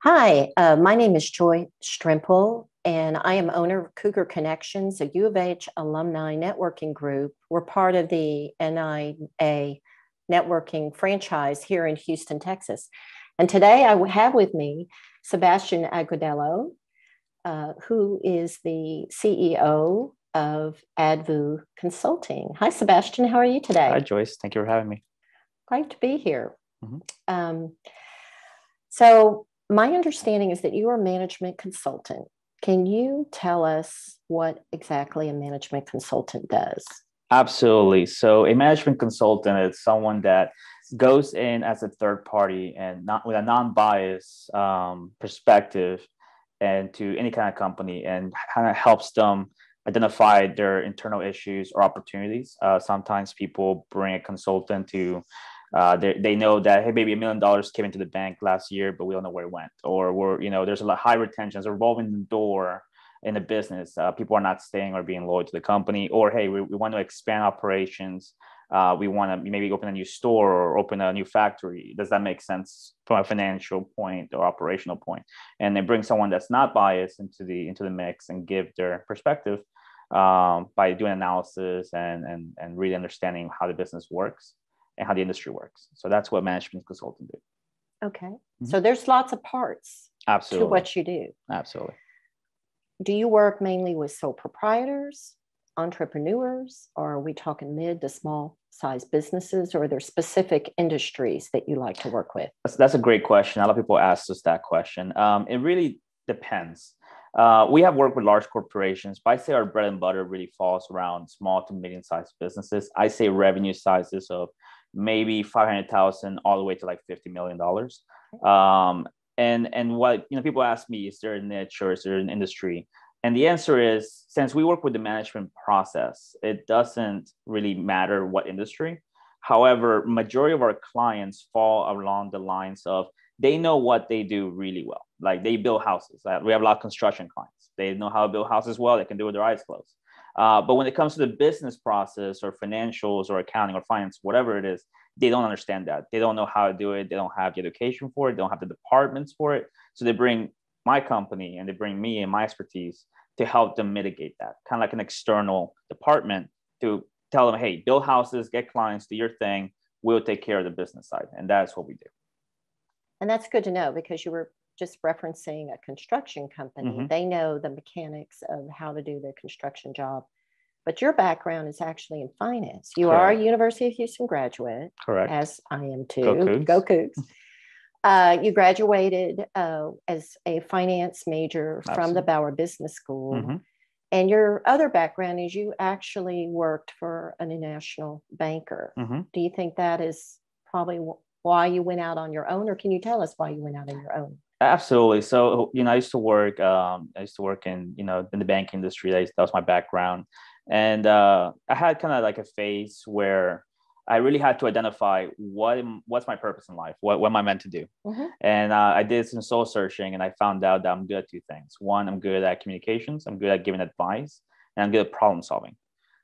Hi, my name is Joyce Strimple, and I am owner of Cougar Connections, a U of H alumni networking group. We're part of the NIA networking franchise here in Houston, Texas. And today I have with me Sebastian Agudelo, who is the CEO of Advue Consulting. Hi, Sebastian. How are you today? Hi, Joyce. Thank you for having me. Great to be here. Mm-hmm. So my understanding is that you are a management consultant. Can you tell us what exactly a management consultant does? Absolutely. So a management consultant is someone that goes in as a third party and not with a non-biased perspective and to any kind of company and kind of helps them identify their internal issues or opportunities. Sometimes people bring a consultant to they know that, hey, maybe $1 million came into the bank last year, but we don't know where it went, or there's a lot high retentions, a revolving door in the business. People are not staying or being loyal to the company, or hey, we want to expand operations. We want to maybe open a new store or open a new factory. Does that make sense from a financial point or operational point? And they bring someone that's not biased into the mix and give their perspective by doing analysis and really understanding how the business works and how the industry works. So that's what management consultant do. Okay. Mm-hmm. So there's lots of parts Absolutely. to what you do. Absolutely. Do you work mainly with sole proprietors, entrepreneurs, or are we talking mid to small size businesses, or are there specific industries that you like to work with? That's a great question. A lot of people ask us that question. It really depends. We have worked with large corporations, but I say our bread and butter really falls around small to medium-sized businesses. I say revenue sizes of maybe 500,000 all the way to like $50 million. And what people ask me, is there a niche or is there an industry? And the answer is, since we work with the management process, it doesn't really matter what industry. However, majority of our clients fall along the lines of they know what they do really well. Like they build houses. We have a lot of construction clients. They know how to build houses well. They can do it with their eyes closed. But when it comes to the business process or financials or accounting or finance, whatever it is, they don't understand that. They don't know how to do it. They don't have the education for it. They don't have the departments for it. So they bring my company and they bring me and my expertise to help them mitigate that, kind of like an external department to tell them, hey, build houses, get clients, do your thing. We'll take care of the business side. And that's what we do. And that's good to know, because you were just referencing a construction company. Mm-hmm. They know the mechanics of how to do the construction job. But your background is actually in finance. You Correct. Are a University of Houston graduate. Correct. As I am too. Go Cougs. Go Cougs. You graduated as a finance major Absolutely. From the Bauer Business School. Mm-hmm. And your other background is you actually worked for an international banker. Mm-hmm. Do you think that is probably why you went out on your own, or can you tell us why you went out on your own? Absolutely. So, I used to work in, in the banking industry. That was my background. And I had kind of like a phase where I really had to identify what's my purpose in life, what am I meant to do? Mm-hmm. And I did some soul searching, and I found out that I'm good at two things. One, I'm good at communications. I'm good at giving advice, and I'm good at problem solving.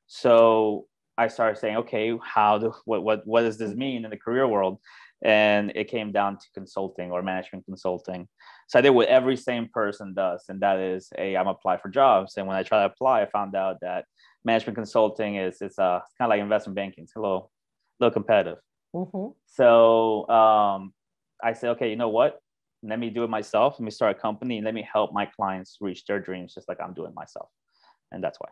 So I started saying, okay, what does this mean in the career world? And it came down to consulting or management consulting. So I did what every same person does, and that is, hey, I'm applying for jobs. And when I tried to apply, I found out that management consulting is kind of like investment banking. It's a little competitive. Mm-hmm. So I said, okay, you know what? Let me do it myself. Let me start a company and let me help my clients reach their dreams just like I'm doing myself. And that's why.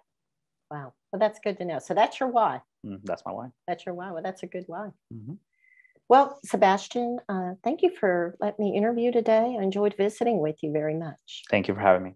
Wow. Well, that's good to know. So that's your why. That's my why. That's your why. Well, that's a good why. Mm-hmm. Well, Sebastian, thank you for letting me interview today. I enjoyed visiting with you very much. Thank you for having me.